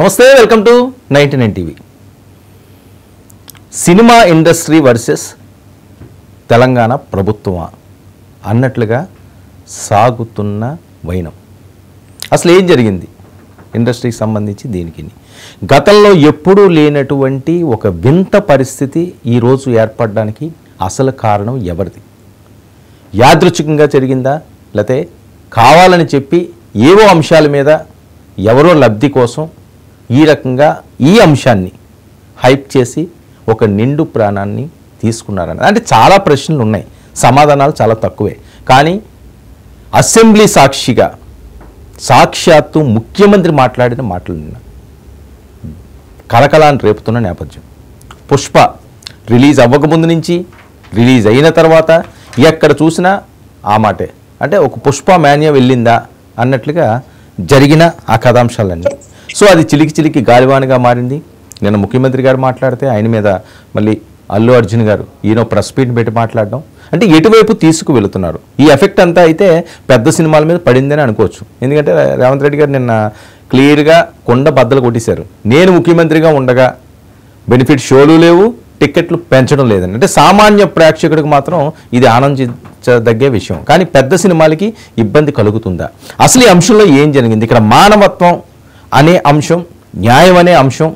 నమస్తే, welcome to 99 TV. Cinema industry versus Telangana ప్రభుత్వమా అన్నట్లుగా సాగుతున్న వైనం. అసలు ఏం జరిగింది ఇండస్ట్రీకి సంబంధించి? దీనికి గతంలో ఎప్పుడూ లేనటువంటి ఒక వింత పరిస్థితి ఈరోజు ఏర్పడడానికి అసలు కారణం ఎవరిది? యాదృచ్ఛికంగా జరిగిందా, లేకపోతే కావాలని చెప్పి ఏవో అంశాల మీద ఎవరో లబ్ధి కోసం ఈ రకంగా ఈ అంశాన్ని హైప్ చేసి ఒక నిండు ప్రాణాన్ని తీసుకున్నారని? అంటే చాలా ప్రశ్నలు ఉన్నాయి, సమాధానాలు చాలా తక్కువే. కానీ అసెంబ్లీ సాక్షిగా సాక్షాత్తు ముఖ్యమంత్రి మాట్లాడిన మాటలు నిన్న కలకలాన్ని రేపుతున్న నేపథ్యం. పుష్ప రిలీజ్ అవ్వకముందు నుంచి రిలీజ్ అయిన తర్వాత ఎక్కడ చూసినా ఆ మాటే. అంటే ఒక పుష్ప మాన్యా వెళ్ళిందా అన్నట్లుగా జరిగిన ఆ కథాంశాలన్నీ. సో అది చిలికి గాలివానగా మారింది. నిన్న ముఖ్యమంత్రి గారు మాట్లాడితే ఆయన మీద మళ్ళీ అల్లు అర్జున్ గారు ఈయన ప్రెస్ మీట్ పెట్టి మాట్లాడడం, అంటే ఎటువైపు తీసుకు వెళుతున్నారు. ఈ ఎఫెక్ట్ అంతా అయితే పెద్ద సినిమాల మీద పడిందని అనుకోవచ్చు. ఎందుకంటే రేవంత్ రెడ్డి గారు నిన్న క్లియర్గా కొండ బద్దలు కొట్టేశారు. నేను ముఖ్యమంత్రిగా ఉండగా బెనిఫిట్ షోలు లేవు, టికెట్లు పెంచడం లేదని. అంటే సామాన్య ప్రేక్షకుడికి మాత్రం ఇది ఆనందించదగ్గే విషయం. కానీ పెద్ద సినిమాలకి ఇబ్బంది కలుగుతుందా? అసలు ఈ అంశంలో ఏం జరిగింది? ఇక్కడ మానవత్వం అనే అంశం, న్యాయం అనే అంశం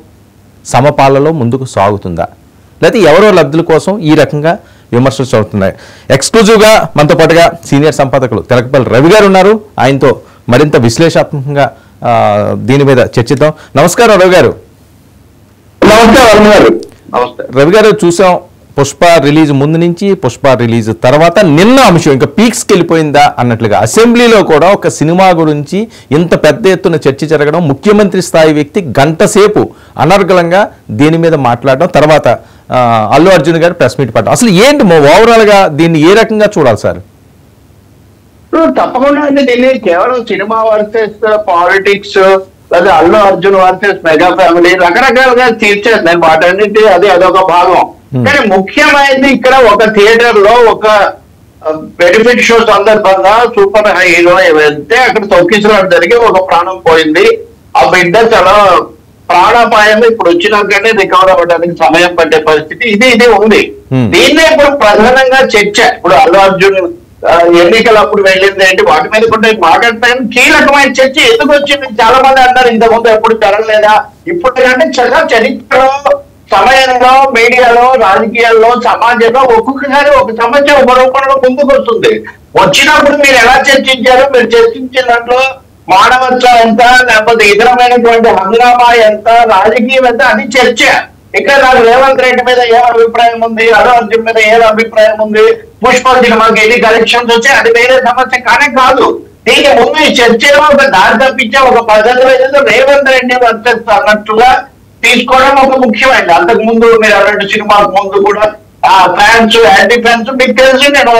సమపాలలో ముందుకు సాగుతుందా, లేకపోతే ఎవరో లబ్ధుల కోసం ఈ రకంగా విమర్శలు చదువుతున్నాయి? ఎక్స్క్లూజివ్గా మనతో పాటుగా సీనియర్ సంపాదకులు తెలకపల్లి రవి గారు ఉన్నారు. ఆయనతో మరింత విశ్లేషణాత్మకంగా దీని మీద చర్చిద్దాం. నమస్కారం రవి గారు. రవి గారు, చూసాం పుష్ప రిలీజ్ ముందు నుంచి, పుష్ప రిలీజ్ తర్వాత నిన్న అంశం ఇంకా పీక్స్కి వెళ్ళిపోయిందా అన్నట్లుగా అసెంబ్లీలో కూడా ఒక సినిమా గురించి ఇంత పెద్ద ఎత్తున చర్చ జరగడం, ముఖ్యమంత్రి స్థాయి వ్యక్తి గంట సేపు అనర్గళంగా దీని మీద మాట్లాడడం, తర్వాత అల్లు అర్జున్ గారు ప్రెస్ మీట్ పడ్డం. అసలు ఏంటి ఓవరాల్గా దీన్ని ఏ రకంగా చూడాలి సార్? తప్పకుండా అంటే దీన్ని కేవలం సినిమా వర్సెస్ పాలిటిక్స్ లేదా Allu Arjun versus mega family రకరకాలుగా తీర్చేస్తున్నాయి వాటన్నిటి, అది అదొక భాగం. కానీ ముఖ్యమైనది ఇక్కడ ఒక థియేటర్ లో ఒక బెనిఫిట్ షో సందర్భంగా సూపర్ హీరో వెళ్తే అక్కడ తొక్కిసలాట జరిగి ఒక ప్రాణం పోయింది. ఆ బిడ్డ చాలా ప్రాణాపాయం ఇప్పుడు వచ్చినాకనే రికవర్ అవ్వడానికి సమయం పట్టే పరిస్థితి ఇది ఉంది. దీన్నే ఇప్పుడు ప్రధానంగా చర్చ. ఇప్పుడు అల్లు అర్జున్ ఎన్నికలు అప్పుడు వెళ్ళింది ఏంటి, వాటి మీద కూడా మాట్లాడతాను. కీలకమైన చర్చ ఎందుకు వచ్చింది? చాలా మంది అంటారు ఇంతకుముందు ఎప్పుడు జరగలేదా. ఇప్పుడు కంటే చాలా చరిత్రలో, సమయంలో, మీడియాలో, రాజకీయాల్లో, సమాజంలో ఒక్కొక్కసారి ఒక సమస్య ఒక రూపంలో ముందుకు వస్తుంది. వచ్చినప్పుడు మీరు ఎలా చర్చించారో, మీరు చర్చించిన దాంట్లో మానవత్వం ఎంత, లేకపోతే ఇతరమైనటువంటి హంగామా ఎంత, రాజకీయం ఎంత, అది చర్చ. ఇక్కడ నాకు రేవంత్ రెడ్డి మీద ఏ అభిప్రాయం ఉంది, అల్లు అర్జున్ మీద ఏ అభిప్రాయం ఉంది, పుష్ప సినిమాకి ఎన్ని కలెక్షన్స్ వచ్చాయి, అది వేరే సమస్య కానీ కాదు. దీని ముందు ఈ చర్చలో ఒక దారి తప్పించే ఒక పద్ధతిలో ఏదో రేవంత్ రెడ్డి వర్సెస్ అన్నట్టుగా తీసుకోవడం ఒక ముఖ్యమైనది. అంతకు ముందు మీరు అన్నట్టు సినిమాకు ముందు కూడా ఫ్యాన్స్, యాంటీ ఫ్యాన్స్ మీకు తెలిసి నేను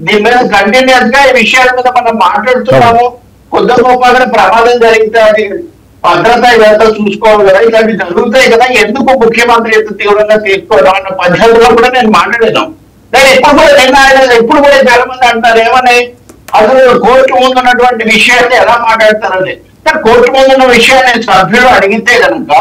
దీని మీద కంటిన్యూస్ గా ఈ విషయాల మీద మనం మాట్లాడుతున్నాము. కొద్ది గొప్పగా ప్రమాదం జరిగితే అది భద్రత ఇదంతా చూసుకోవాలి కదా, ఇలాంటివి జరుగుతాయి కదా, ఎందుకు ముఖ్యమంత్రి ఎంత తీవ్రంగా తీసుకోవడం అన్న పద్ధతిలో కూడా నేను మాట్లాడాను. నేను ఎప్పుడు కూడా ఎప్పుడు కూడా చాలా మంది అంటారు ఏమని, అసలు కోర్టు ముందు ఉన్నటువంటి విషయాన్ని ఎలా మాట్లాడతారని. కోర్టు ముందున్న విషయాన్ని సభ్యులు అడిగితే కనుక,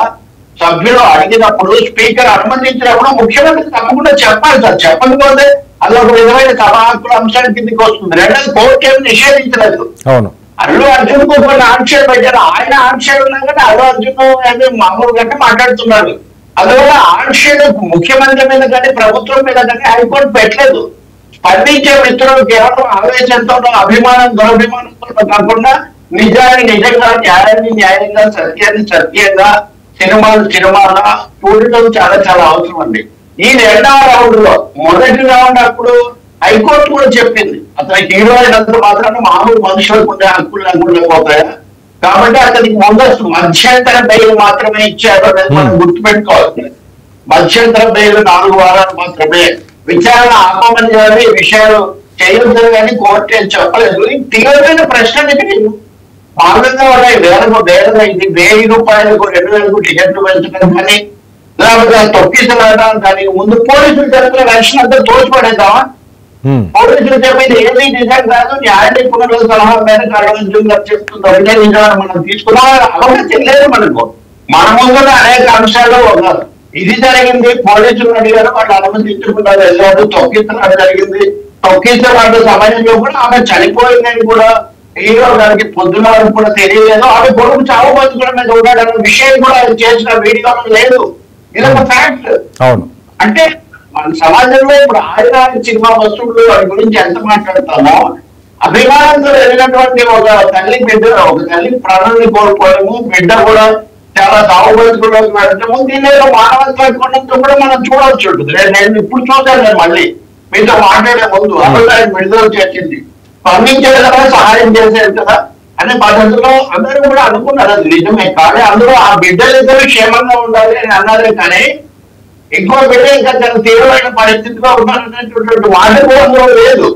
సభ్యులు అడిగినప్పుడు స్పీకర్ అనుమతించినప్పుడు ముఖ్యమంత్రి తప్పకుండా చెప్పాలి సార్. చెప్పకపోతే అది ఒక విధమైన సభ హక్కుల అంశానికి కిందకి వస్తుంది. రెండోది కోర్టు ఏమి నిషేధించలేదు. అవును, అల్లు అర్జున్ కు కొన్ని ఆంక్షలు పెట్టారు. ఆయన ఆంక్షలు ఉన్నా కానీ అల్లు అర్జున్ మామూలుగా మాట్లాడుతున్నారు. అందువల్ల ఆంక్షలు ముఖ్యమంత్రి మీద కానీ ప్రభుత్వం మీద కానీ హైకోర్టు పెట్టలేదు. స్పందించే మిత్రులు కేవలం ఆవేశంతో, అభిమానం, దురభిమానంతో కాకుండా నిజాన్ని నిజంగా, న్యాయాన్ని న్యాయంగా, సత్యాన్ని సత్యంగా, సినిమాల చూడటం చాలా చాలా అవసరం అండి. ఈ రెండవ రౌండ్ లో, మొదటి రౌండ్ అప్పుడు హైకోర్టు కూడా చెప్పింది అతను హీరో అయినందుకు మాత్రాన మామూలు మనుషులకు ఉండే హక్కులు లేకపోతాయా, కాబట్టి అతనికి ముందస్తు మధ్యంతర బెయిల్ మాత్రమే ఇచ్చారు అనేది మనం గుర్తుపెట్టుకోవాలి. మధ్యంతర బెయిల్ 4 వారాలు మాత్రమే, విచారణ ఆపమని విషయాలు చేయొద్దని కానీ కోర్టు ఏం చెప్పలేదు. ఈ తీవ్రమైన ప్రశ్నకి భాగంగా ఉన్నాయి. ఇది 1000 రూపాయలకు 2000కు టికెట్లు పెంచడం కానీ, లేకపోతే తొక్కిసలాట, దానికి ముందు పోలీసులు జరిపిన రక్షణ అంతా తోచిపడేద్దామా? పోలీసులు చెప్పేది ఏది నిజం కాదు, న్యాయ నిపుణుల సలహా మేరకు అల్లు అర్జున్ గారు చెప్తుంది ఒకటే నిజాన్ని మనం తీసుకున్నాం. అవకాశం లేదు మనకు. మన ముందు అనేక అంశాల్లో ఉన్నారు. ఇది జరిగింది, పోలీసులు అడిగారు, వాళ్ళు అనుమతించకుండా వెళ్ళారు, తొక్కించడం జరిగింది. తొక్కించబడ్డ సమయంలో కూడా ఆమె చనిపోయిందని కూడా హీరో గారికి పొద్దున వరకు కూడా తెలియలేదు. ఆమె కొడుకు చావు బతుకుల మీద ఉన్నాడన్న విషయం కూడా ఆయన చేసిన వీడియోలో లేదు. ఇది ఒక ఫ్యాక్ట్. అవును. అంటే మన సమాజంలో ఇప్పుడు ఆయన సినిమా వస్తువులు వాటి గురించి ఎంత మాట్లాడతామో, అభిమానంతో వెళ్ళినటువంటి ఒక తల్లి బిడ్డ, ఒక తల్లి ప్రాణాన్ని కోల్పోవడము, బిడ్డ కూడా చాలా సాగు బతుకుల్లోకి వెళ్ళటము, దీని మానవత్వ కోణంతో కూడా మనం చూడవచ్చు ఉంటుంది. నేను ఇప్పుడు చూశాను, నేను మళ్ళీ మీతో మాట్లాడే ముందు అభిప్రాయం విడుదల చేసింది, స్పందించేది కదా, సహాయం చేసేది కదా అనే పద్ధతిలో అందరూ కూడా అనుకున్నారు. అది నిజమే. కానీ అందులో ఆ బిడ్డలిద్దరూ క్షేమంగా ఉండాలి అని అన్నారే కానీ ఇంకో బిడ్డ ఇంకా చాలా తీవ్రమైన పరిస్థితిలో ఉన్నారనేటువంటి మాట కూడా అందులో లేదు.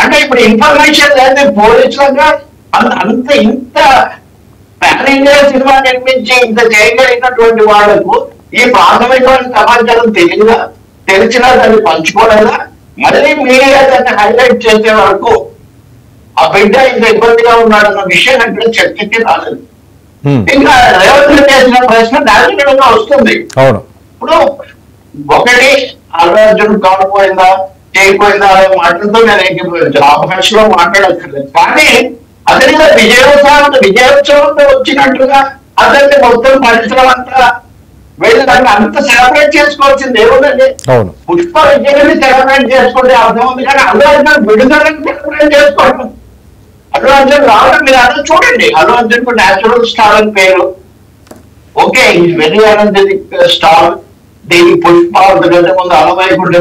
అంటే ఇప్పుడు ఇన్ఫర్మేషన్ లేదు పోలీసులుగా అంత ఇంత పాన్ ఇండియా సినిమా నిర్మించి ఇంత చేయగలిగినటువంటి వాళ్లకు ఈ ప్రాథమికమైన సమాచారం తెలిసినా దాన్ని పంచుకోలేదా? మళ్ళీ మీడియా దాన్ని హైలైట్ చేసే వరకు ఆ బిడ్డ ఇంత ఇబ్బందిగా ఉన్నాడన్న విషయం అంటే చర్చకి రాలేదు. ఇంకా రేవంత్ రెడ్డి చేసిన ప్రశ్న న్యాచురల్ గా వస్తుంది. ఇప్పుడు ఒకటి అల్లు అర్జున్ కాకపోయిందా చేయకపోయిందా అనే మాటలతో నేను ఏకీభవించాను, ఆ భాషలో మాట్లాడక్కర్లేదు. కానీ అతని విజయోత్సవంతో వచ్చినట్టుగా అతన్ని మొత్తం పరిశ్రమ అంతా వెళ్ళడానికి అంత సెలబ్రేట్ చేసుకోవాల్సింది ఏముందండి? పుష్ప విజయాన్ని సెలబ్రేట్ చేసుకుంటే అర్థం ఉంది, కానీ అల్లు అర్జున్ విడుదలని సెలబ్రేట్ చేసుకోవడం, అల్లు అర్జున్ రావడం మీరు అందరూ చూడండి. అల్లు అర్జున్ కు న్యాచురల్ స్టార్ అని పేరు. Okay, is very energetic star. దీనికి పుష్ప గంట ముందు అలవైకుంటే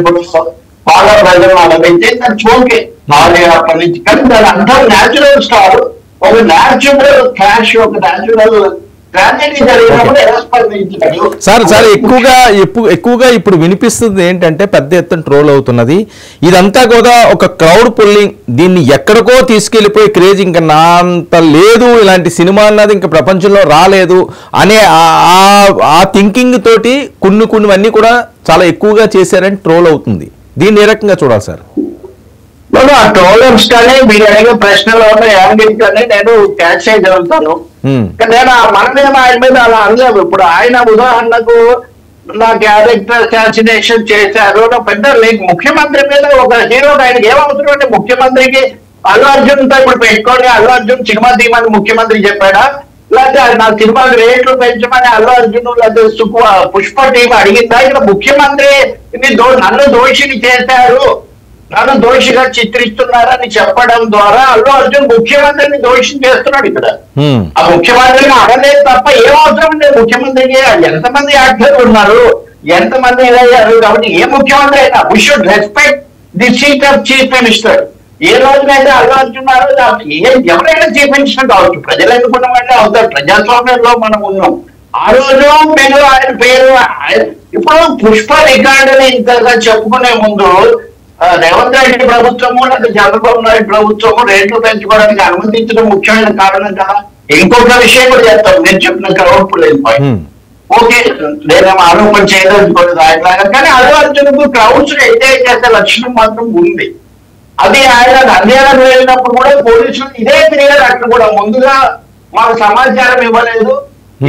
బాగా ప్రజలు అలవైతే దాన్ని ఓకే అప్పటి నుంచి. కానీ దాని అందరూ న్యాచురల్ స్టార్, ఒక న్యాచురల్ క్లాష్, ఒక న్యాచురల్ ట్రాజెడీ జరిగినప్పుడు ఎలా స్పందించాడు సార్? ఎక్కువగా ఇప్పుడు వినిపిస్తుంది ఏంటంటే పెద్ద ఎత్తున ట్రోల్ అవుతున్నది ఇదంతా కూడా ఒక క్రౌడ్ పుల్లింగ్, దీన్ని ఎక్కడికో తీసుకెళ్లిపోయి క్రేజ్, ఇంకా నా అంత లేదు ఇలాంటి సినిమా అన్నది ఇంకా ప్రపంచంలో రాలేదు అనే ఆ థింకింగ్ తోటి కొన్నివన్నీ కూడా చాలా ఎక్కువగా చేశారని ట్రోల్ అవుతుంది. దీన్ని ఏ రకంగా చూడాలి సార్? ఆ ట్రోలర్స్ కానీ మీరు అడిగే ప్రశ్నలో యాంగిల్ కానీ నేను క్యాచ్ చేయగలుగుతాను. నేను మనమేమో ఆయన మీద అలా అనలేము. ఇప్పుడు ఆయన ఉదాహరణకు నా క్యారెక్టర్ అసాసినేషన్ చేశారు, పెద్ద ముఖ్యమంత్రి మీద ఒక హీరో ఆయనకి ఏమవుతుంది అంటే ముఖ్యమంత్రికి అల్లు అర్జున్ తో ఇప్పుడు పెట్టుకోండి, అల్లు అర్జున్ సినిమా తీయమని ముఖ్యమంత్రి చెప్పాడా, లేకపోతే నా సినిమాకి రేట్లు పెంచమని అల్లు అర్జున్ లేకపోతే పుష్ప టీం అడిగిందా? ఇక్కడ ముఖ్యమంత్రి నన్ను దోషిని చేశారు, నన్ను దోషిగా చిత్రిస్తున్నారని చెప్పడం ద్వారా అల్లు అర్జున్ ముఖ్యమంత్రిని దోషి చేస్తున్నాడు. ఇక్కడ ఆ ముఖ్యమంత్రిని అనలేదు తప్ప ఏమవసరం లేదు. ముఖ్యమంత్రికి ఎంతమంది యాక్టర్లు ఉన్నారు, ఎంతమంది ఇదయ్యారు, కాబట్టి ఏ ముఖ్యమంత్రి అయినా we should respect the seat of chief minister. ఏ రోజునైతే అల్లు అర్జున్ ఎవరైనా చీఫ్ మినిస్టర్ కావచ్చు, ప్రజలు ఎన్నుకున్న వాళ్ళే అవుతారు. ప్రజాస్వామ్యంలో మనం ఉన్నాం. ఆ రోజు మీరు ఆయన పేరు ఇప్పుడు పుష్ప రికార్డుని ఇంతగా చెప్పుకునే ముందు రేవంత్ రెడ్డి ప్రభుత్వము లేదా చంద్రబాబు నాయుడు ప్రభుత్వము రేట్లు పెంచుకోవడానికి అనుమతించడం ముఖ్యమైన కారణం కదా. ఇంకొక విషయం కూడా చెప్తాం, నేను చెప్పిన క్రౌడ్ పుల్లింగ్ పాయింట్. ఓకే, నేనేమో ఆరోపణ చేయదలుచుకోలేదు ఆయన, కానీ అల్లు అర్జున్కు క్రౌడ్స్ ఎంజాయ్ చేసే లక్షణం మాత్రం ఉంది. అది ఆయన నంద్యాలకు వెళ్ళినప్పుడు కూడా పోలీసులు ఇదే తిరిగారు. అక్కడ కూడా ముందుగా మాకు సమాచారం ఇవ్వలేదు,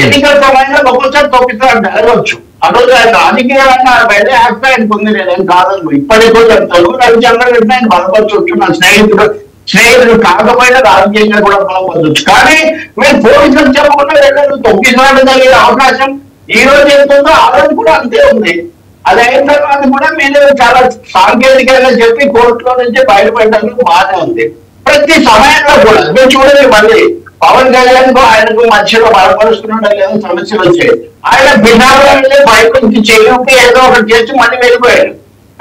ఎన్నికల సమయంలో ఒక్కొక్కసారి తొక్కిసారి జరగవచ్చు. ఆ రోజు ఆయన రాజకీయాలన్నా వెళ్ళే యాక్ట్ ఆయనకు ఉంది, నేనేం కాదను. ఇప్పటికో చెప్తాను, రవిచంద్రరెడ్డి ఆయన బలపరచవచ్చు, నా స్నేహితుడు కాకపోయినా రాజకీయంగా కూడా బలపరచవచ్చు. కానీ మీరు పోలీసులు చెప్పకుండా వెళ్ళారు, తొక్కిసారి జరిగే అవకాశం ఈ రోజు ఎంతుందో ఆ రోజు కూడా అంతే ఉంది. అది అయిన తర్వాత కూడా మీరు చాలా సాంకేతికంగా చెప్పి కోర్టులో నుంచి బయటపడడానికి బాగానే ఉంది. ప్రతి సమయంలో కూడా మీరు చూడండి, మళ్ళీ పవన్ కళ్యాణ్ కు ఆయనకు మధ్యలో బలపరుస్తున్నాడో లేదో సమస్యలు వచ్చాయి. ఆయన బిహార్లో బయట నుంచి చేయడానికి ఏదో ఒకటి చేసి మళ్ళీ వెళ్ళిపోయాడు.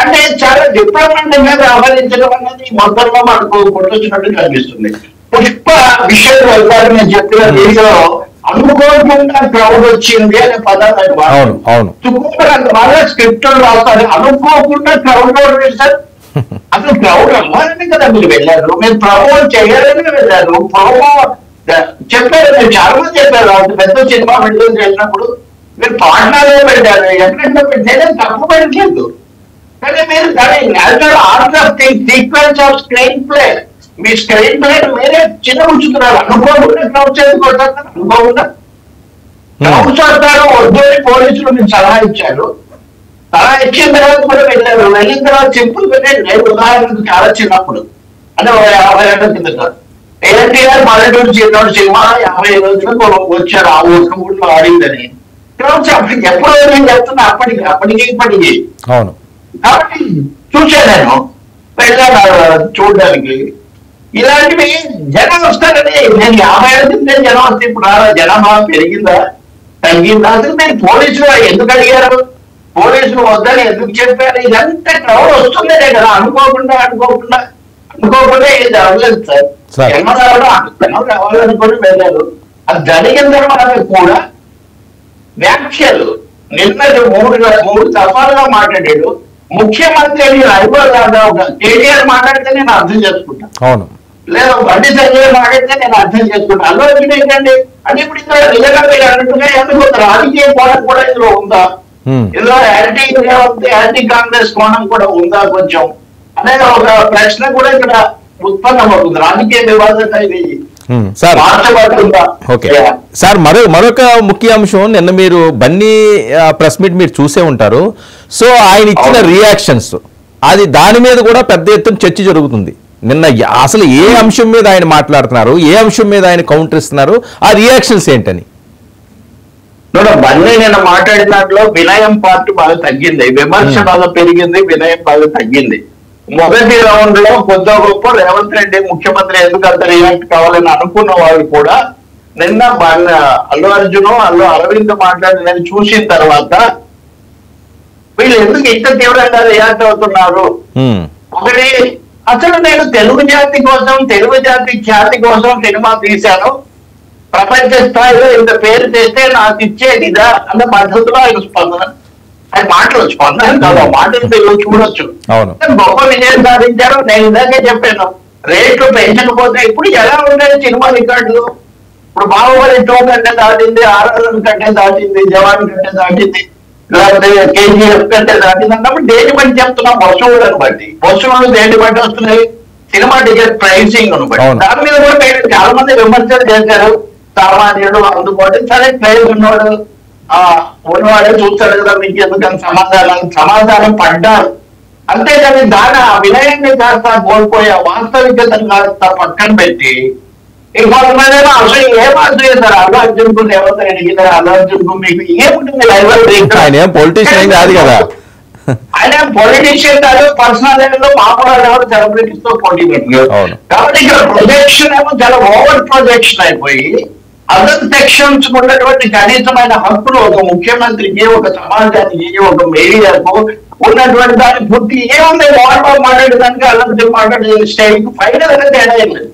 అంటే చాలా డిప్లొమెంట్ గా వ్యవహరించడం అన్నది మొత్తంలో మనకు కొట్టొచ్చినట్టు కనిపిస్తుంది. పుష్ప విషయం వెళ్తారు, నేను చెప్పిన దీనిలో అనుకోకుండా క్రౌడ్ వచ్చింది అనే పదాలు బాగా స్క్రిప్ట్ రాస్తారు. అనుకోకుండా క్రౌడ్ వేస్తారు. అసలు క్రౌడ్ అవ్వాలని కదా మీరు వెళ్ళారు, మీరు ప్రమోట్ చేయాలని వెళ్ళారు. ప్రోమో చెప్పారు, మీరు చాలా మంది చెప్పారు. అంత పెద్ద సినిమా విడుదల చేసినప్పుడు మీరు పాట్నాలో పెట్టారు, ఎక్కడెక్కడ పెట్టారు, తప్పు పెట్టలేదు. కానీ మీరు దాని natural art of sequence off screen play, me screen play మీరే చిన్న ఉంచుతున్నారు. అనుకోకుండా క్రౌడ్ చేసుకోవడం అనుకోకుండా సంవత్సరాలు వద్దు అని పోలీసులు మీకు సలహా ఇచ్చారు. సలహా ఇచ్చిన తర్వాత కూడా వెళ్ళారు. వెళ్ళిన తర్వాత సింపుల్ పెట్టండి. నేను ఉదాహరణకు చాలా చిన్నప్పుడు అంటే 50 ఏళ్ల కిందట ఎన్టీఆర్ పల్లెటూరు చిన్నోడు సినిమా 50 రోజులకు వచ్చారు. ఆ ఊళ్ళో ఆడిందని అప్పటికి ఎప్పుడు నేను చెప్తున్నా అప్పటికి ఇప్పటికి. అవును. కాబట్టి చూశాను నేను, వెళ్ళాను చూడడానికి. ఇలాంటివి జనం వస్తారని నేను 50 ఏళ్ళ కింద జనం వస్తే ఇప్పుడు రారా? జనాభా పెరిగిందా తగ్గిందా? అసలు మీరు పోలీసులు ఎందుకు అడిగారు? పోలీసులు వద్దని ఎందుకు చెప్పారు? ఇదంతా క్రౌడ్ వస్తుందనే కదా. అనుకోకుండా ఇది జరగలేదు సార్. జనం రావాలనుకుని వెళ్ళారు. అది జరిగిన తర్వాత కూడా వ్యాఖ్యలు నిన్నటి మూడు దఫాలుగా మాట్లాడాడు ముఖ్యమంత్రి. కేటీఆర్ మాట్లాడితే నేను అర్థం చేసుకుంటాను, అవును. లేదా బండి సంజయ్ మాట్లాడితే నేను అర్థం చేసుకుంటాను. అల్లు అర్జున్ ఏంటండి అంటే ఇప్పుడు ఇక్కడ నిజంగా మీరు అన్నట్టుగా ఎందుకు రాజకీయ కోణం కూడా ఇందులో ఉందా? ఇందులో యాంటీ కాంగ్రెస్ కోణం కూడా ఉందా కొంచెం అనేది ఒక ప్రశ్న కూడా ఇక్కడ ఉత్పన్నమవుతుంది. రాజకీయ వివాదంగా ఇది సార్ ఓకే సార్. మరొక ముఖ్య అంశం, నిన్న మీరు బన్నీ ప్రెస్ మీట్ మీరు చూసే ఉంటారు. సో ఆయన ఇచ్చిన రియాక్షన్స్, అది దాని మీద కూడా పెద్ద ఎత్తున చర్చ జరుగుతుంది. నిన్న అసలు ఏ అంశం మీద ఆయన మాట్లాడుతున్నారు, ఏ అంశం మీద ఆయన కౌంటర్ ఇస్తున్నారు, ఆ రియాక్షన్స్ ఏంటని. బన్నీ నిన్న మాట్లాడిన దాంట్లో వినయం పార్ట్ బాగా తగ్గింది, విమర్శ బాగా పెరిగింది, వినయం బాగా తగ్గింది. మొదటి రౌండ్ లో కొద్ది గొప్ప రేవంత్ రెడ్డి ముఖ్యమంత్రి ఎందుకు అంత రియాక్ట్ కావాలని అనుకున్న వాళ్ళు కూడా నిన్న అల్లు అర్జున్ అల్లు అరవింద్ మాట్లాడినది చూసిన తర్వాత వీళ్ళు ఎందుకు ఇంత తీవ్రంగా రియాక్ట్ అవుతున్నారు? ఒకటి, అసలు నేను తెలుగు జాతి కోసం, తెలుగు జాతి ఖ్యాతి కోసం సినిమా తీశాను, ప్రపంచ స్థాయిలో ఇంత పేరు చేస్తే నాకు ఇచ్చేది ఇదా అన్న పద్ధతిలో ఆయన స్పందన. అది మాటలు స్పందన కాదు, మాటలు మీరు చూడొచ్చు. గొప్ప విజయం సాధించారు. నేను ఇందాకే చెప్పాను, రేట్లు పెంచకపోతే ఇప్పుడు ఎలా ఉండేది సినిమా రికార్డులు? ఇప్పుడు బాహుబలి 2 కంటే దాటింది, ఆర్ఆర్ఆర్ కంటే దాటింది, జవాన్ కంటే దాటింది, లేకపోతే కేజీఎఫ్ కంటే దాటింది అన్నప్పుడు దేని బట్టి చెప్తున్నాం? వస్తువులను బట్టి. వస్తువులు దేని బట్టి వస్తున్నాయి? సినిమా టికెట్ ప్రైసింగ్ బట్టి. దాని మీద కూడా చాలా మంది విమర్శలు చేశారు. సామాన్యుడు అందుకోవడం సరే, ప్రైజ్ ఉన్నవాడే చూస్తాడు కదా, మీకు ఎందుకని సమాధానం పడ్డారు. అంతేగాని దాని ఆ వినయాన్ని కాస్త కోల్పోయే వాస్తవికతను కాస్త పక్కన పెట్టి ఇంకొంతమంది అసలు ఏం అర్థం చేస్తారు? అల్లు అర్జున్ కు రేవంత్ రెడ్డికి, అల్లు అర్జున్ కు మీకు ఏముంటుంది? ఆయన పొలిటీషియన్ కాదు కదా, ఆయన పొలిటీషియన్ కాదు, పర్సనల్ లెవెల్లో మామూలు సెలబ్రిటీస్ తో పోటీ పెట్టారు. కాబట్టి ఇక్కడ ప్రొజెక్షన్ ఏమో చాలా ఓవర్ ప్రొజెక్షన్ అయిపోయి అదర్ సెక్షన్స్ ఉన్నటువంటి కనీసమైన హక్కులు ఒక ముఖ్యమంత్రికి, ఒక సమాజానికి, ఒక మీడియాకు ఉన్నటువంటి దాని పూర్తి ఏముంది? వాడు మాట్లాడేదానికి అల్లంతో మాట్లాడే స్టైల్కి ఫైనల్ అనేది తేడా లేదు.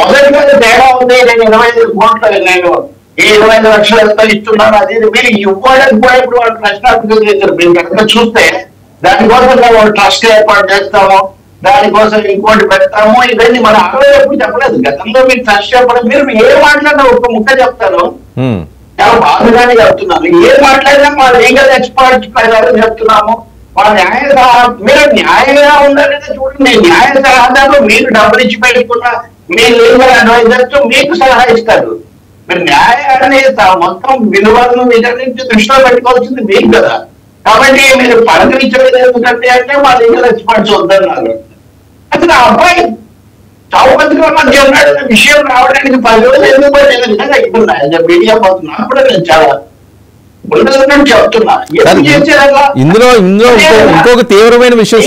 మొదటిగా తేడా ఉంది. నేను 25 కోట్లు, నేను 25 లక్షలు ఎంత ఇస్తున్నాను, అది మీరు ఇవ్వడానికి కూడా ఇప్పుడు వాళ్ళు ప్రశ్నార్థకం చేశారు. మీరు కనుక చూస్తే దానికోసం మేము ట్రస్ట్ ఏర్పాటు చేస్తాము, దానికోసం ఇంకోటి పెడతాము, ఇవన్నీ మన ఆడలో ఎప్పుడు చెప్పలేదు. గతంలో మీరు ట్రస్ట్ చెప్పడం, మీరు ఏ మాట్లాడినా ఒక ముక్క చెప్తాను, చాలా బాధగానే చెప్తున్నాను. ఏ మాట్లాడినా మా లీగల్ ఎక్స్పర్ట్స్ ప్రకారం చెప్తున్నాము. మా మీరు న్యాయంగా ఉండాలంటే చూడండి, న్యాయ సలహాదారులు మీరు డబ్బులు ఇచ్చి పెట్టుకున్న మీ లీగల్ అడ్వైజర్స్ మీకు సలహా ఇస్తారు. మీరు న్యాయాన్ని మొత్తం విలువలను వీటన్నింటి దృష్టిలో పెట్టుకోవాల్సింది మీకు కదా. కాబట్టి మీరు పలకరించలేదు ఎందుకంటే అంటే మా లీగల్ ఎక్స్పర్ట్స్ వద్దన్నారు. అసలు ఆ అబ్బాయి చౌపతిలో మధ్య ఉన్నాడు విషయం రావడానికి 10 రోజులు ఎందుకు పట్టింది? నిజంగా ఇప్పుడు మీడియా పోతున్నా కూడా నేను చాలా చెప్తున్నా. ఇందులో ఇంకొక తీవ్రమైన విషయం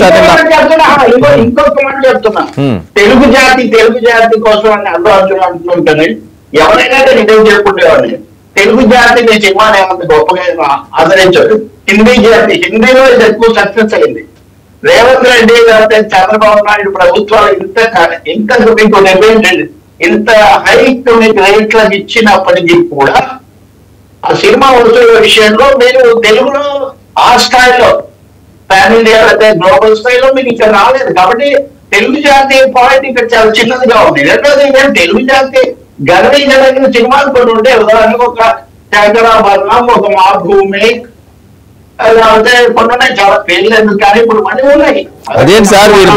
ఇంకొక మాట చెప్తున్నా. తెలుగు జాతి కోసం అని అల్లు అర్జున్ అంటుంటే ఎవరైనా నిజం చెప్పుకునేవాడిని. తెలుగు జాతిని సినిమాని ఏమంత గొప్పగా ఆదరించాడు. హిందీలో ఇది ఎక్కువ సక్సెస్ అయింది. రేవంత్ రెడ్డి గారి, చంద్రబాబు నాయుడు ప్రభుత్వాలు ఇంత మీకు ఇంత హైక్ మీకు రేట్లకు ఇచ్చినప్పటికీ కూడా ఆ సినిమా వస్తువుల విషయంలో మీరు తెలుగులో ఆ స్థాయిలో పాన్ ఇండియా అయితే గ్లోబల్ స్థాయిలో మీకు ఇక్కడ రాలేదు. కాబట్టి తెలుగు జాతి పాయింట్ ఇక్కడ చాలా చిన్నదిగా ఉంది. రెండోది నేను తెలుగు జాతి గర్వించదగిన సినిమాలు కొన్ని ఉంటే, ఉదాహరణకు ఒక శంకరాభరణం, ఒక మా భూమి, లేకపోతే కొన్ని ఉన్నాయి, చాలా పేర్లు ఎందుకు కానీ ఇప్పుడు మనీ ఉన్నాయి. అదేంటి సార్ వీళ్ళు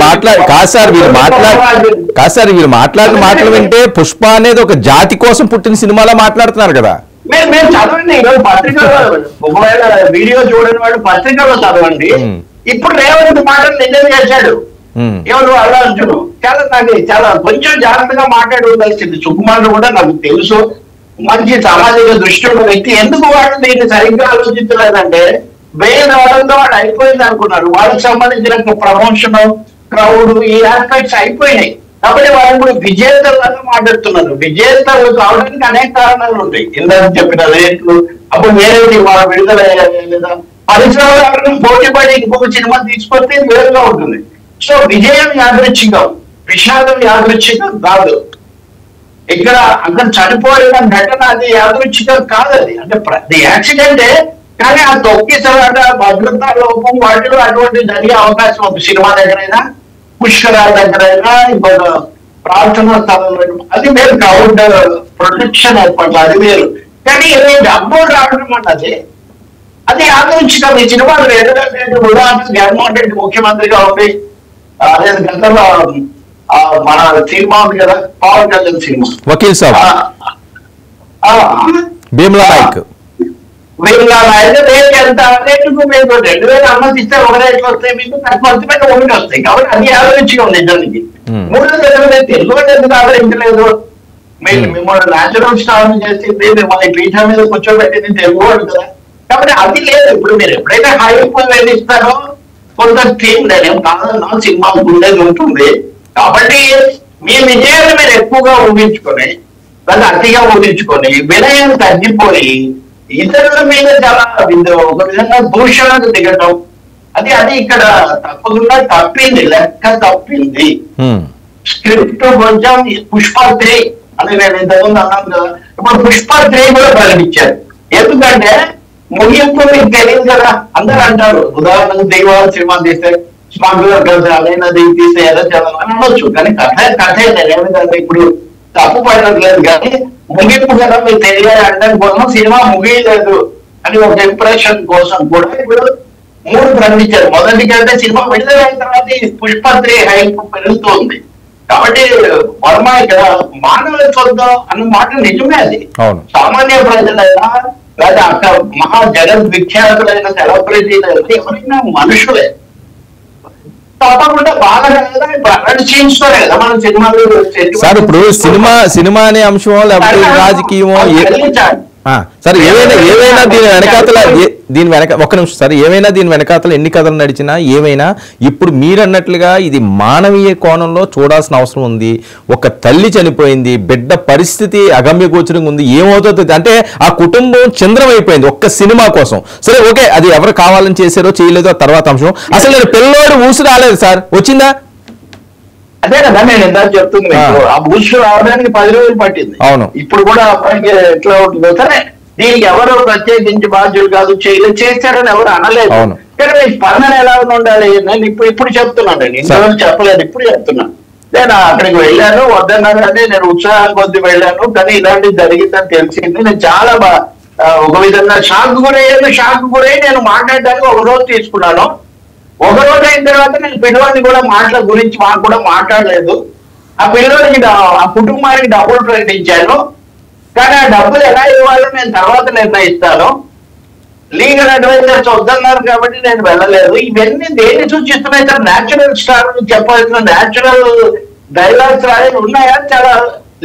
వీళ్ళు మాట్లాడిన మాటలు వింటే పుష్ప అనేది ఒక జాతి కోసం పుట్టిన సినిమాలో మాట్లాడుతున్నారు కదా. మీరు చదవండి, ఈరోజు పత్రికలో ఒకవేళ వీడియో చూడని వాడు పత్రికలో చదవండి. ఇప్పుడు రేవంత్ మాటలు నిజం చేశాడు. ఎవరు అల్లు అర్జున్ చాలా కొంచెం జాగ్రత్తగా మాట్లాడవలసింది. సుకుమార్ కూడా నాకు తెలుసు, మంచి సామాజిక దృష్టి ఉన్న వ్యక్తి. ఎందుకు వాడు దీన్ని సరిగ్గా ఆలోచించలేదంటే వేరే వాళ్ళతో వాడు అయిపోయింది అనుకున్నారు. వాళ్ళకి సంబంధించిన ప్రమోషన్, క్రౌడ్, ఈ ఆస్పెక్ట్స్ అయిపోయినాయి. కాబట్టి వాళ్ళు ఇప్పుడు విజేతలుగా మాట్లాడుతున్నారు. విజేతలు కావడానికి అనేక కారణాలు ఉంటాయి. ఇందాక చెప్పిన రేట్లు, అప్పుడు వేరే వాళ్ళ విడుదల లేదా పరిశ్రమలు పోటీ పడి ఇంకొక సినిమా తీసుకొస్తే వేరుగా ఉంటుంది. సో విజయం యాదృచ్ఛికం, విషాదం యాదృచ్ఛికం కాదు. ఇక్కడ అక్కడ చనిపోయిన ఘటన అది యాదృచ్ఛికం కాదు. అది అంటే యాక్సిడెంటే, కానీ ఆ తొక్కిసలాట, భద్రతా లోపం, వాటిలో అటువంటి జరిగే అవకాశం ఉంది. సినిమా దగ్గరైనా, పుష్కరాల దగ్గరైనా, ఇంకొక ప్రార్థనా స్థలంలో, అది వేరు. క్రౌడ్ ప్రొటెక్షన్ ఏర్పడాలి, అది వేరు. కానీ డబ్బులు రావడం అన్నది అది యాదృచ్ఛికం. ఈ సినిమాలు ఎందుకంటే ఉదాహరణ జగన్మోహన్ రెడ్డి ముఖ్యమంత్రిగా ఉంది, అదే గతంలో మన సినిమా ఉంది కదా, పవన్ కళ్యాణ్ సినిమా వకీల్ సాబ్, భీమ్లా నాయక్, భీమ్లా నాయక్ రేట్ ఎంత రేటుకు మీరు 2000 అమ్మకి ఇస్తే ఒక రేట్లు వస్తాయి, మీకు తక్కువ వస్తే ఒకటి వస్తాయి. కాబట్టి అది యాదృచ్ఛికం నిజానికి. మూడో తెలుగు ఎందుకు ఆదరించలేదు? మిమ్మల్ని న్యాచురల్ స్టార్ చేసింది, మిమ్మల్ని పీఠం మీద కూర్చోబెట్టింది తెలుగు వాడు కదా. కాబట్టి అది లేదు. ఇప్పుడు మీరు ఎప్పుడైతే హైప్ వెళ్ళిస్తారో కొంత థీమ్ లేదు కాదన్నా, సినిమా ఉండేది ఉంటుంది. కాబట్టి మీ విజయాన్ని మీరు ఎక్కువగా ఊహించుకొని, దాన్ని అతిగా ఊహించుకొని, వినయాన్ని తగ్గిపోయి ఇతరుల మీద చాలా ఒక విధంగా దూషణకు దిగటం, అది ఇక్కడ తప్పకుండా తప్పింది, లెక్క తప్పింది. స్క్రిప్ట్ కొంచెం పుష్ప 3 అని నేను ఇంతకుముందు అన్నాను కదా, ఇప్పుడు పుష్ప 3 కూడా ప్రకటించారు. ఎందుకంటే ముగింపు మీకు తెలియదు కదా. అందరూ అంటారు, ఉదాహరణకు దేవాల సినిమా తీస్తే స్మగ్లర్ కదా, అదైనది తీస్తే ఏదో చదవాలి అనొచ్చు, కానీ కథే నేనేమిటంటే ఇప్పుడు తప్పు పడట్లేదు. కానీ ముగింపు కదా మీకు తెలియాలి అంటే కోసం సినిమా ముగియలేదు అని ఒక ఇంప్రెషన్ కోసం కూడా ఇప్పుడు 3 ప్రకటించారు. మొదటి కంటే సినిమా విడుదలైన తర్వాత ఈ పుష్ప 3 హైప్ పెరుగుతుంది. కాబట్టి వర్మ ఇక్కడ మానవత్వం అన్న మాట నిజమే. అది సామాన్య ప్రజలైనా లేదా అక్కడ మహా జగత్ విఖ్యాతులైన సెలబ్రిటీలైనా ఎవరైనా మనుషులే, తప్పకుండా బాగా సీన్స్ తో కదా మనం సినిమాలు. సార్ ఇప్పుడు సినిమా అనే అంశమో లేకపోతే రాజకీయమో సార్ ఏవైనా దీని వెనక ఒక్క నిమిషం సార్, ఏమైనా దీని వెనకాతల ఎన్ని కథలు నడిచినా ఏమైనా ఇప్పుడు మీరు అన్నట్లుగా ఇది మానవీయ కోణంలో చూడాల్సిన అవసరం ఉంది. ఒక తల్లి చనిపోయింది, బిడ్డ పరిస్థితి అగమ్య గోచరంగా ఉంది, ఏమవుతుంది అంటే ఆ కుటుంబం చంద్రమైపోయింది ఒక్క సినిమా కోసం. సరే ఓకే, అది ఎవరు కావాలని చేశారో చేయలేదో ఆ తర్వాత అంశం. అసలు నేను పిల్లోడు ఊసి రాలేదు సార్, వచ్చిందా? అదే కదా నేను ఎంత చెప్తుంది, ఆ బూస్ట్ రావడానికి 10 రోజులు పట్టింది. అవును, ఇప్పుడు కూడా అప్పటికి ఎట్లా ఉంటుందో. సరే దీనికి ఎవరు ప్రత్యేకించి బాధ్యులు కాదు, చేశారని ఎవరు అనలేదు. కానీ మీ స్పందన ఎలా ఉండాలి? నేను ఇప్పుడు చెప్తున్నాను, ఇంతవరకు చెప్పలేదు, ఇప్పుడు చెప్తున్నాను. నేను అక్కడికి వెళ్ళాను, వద్దన్నారు కానీ నేను ఉత్సాహం కొద్ది వెళ్ళాను. కానీ ఇలాంటిది జరిగిందని తెలిసింది. నేను చాలా ఒక విధంగా షాక్ గురయ్యి నేను మాట్లాడడానికి ఒక రోజు తీసుకున్నాను. ఒక రోజు అయిన తర్వాత నేను పిల్లవాడిని కూడా గురించి కూడా మాట్లాడలేదు. ఆ పిల్లవాడికి ఆ కుటుంబానికి డబ్బులు ప్రకటించాను. కానీ ఆ డబ్బులు ఎలా ఇవ్వాలో నేను తర్వాత నిర్ణయిస్తాను. లీగల్ అడ్వైజర్స్ వద్దన్నారు కాబట్టి నేను వెళ్ళలేదు. ఇవన్నీ దేన్ని సూచిస్తున్నాయి సార్? న్యాచురల్ స్టార్ చెప్పాల్సిన న్యాచురల్ డైలాగ్స్ రాయాలి ఉన్నాయా? చాలా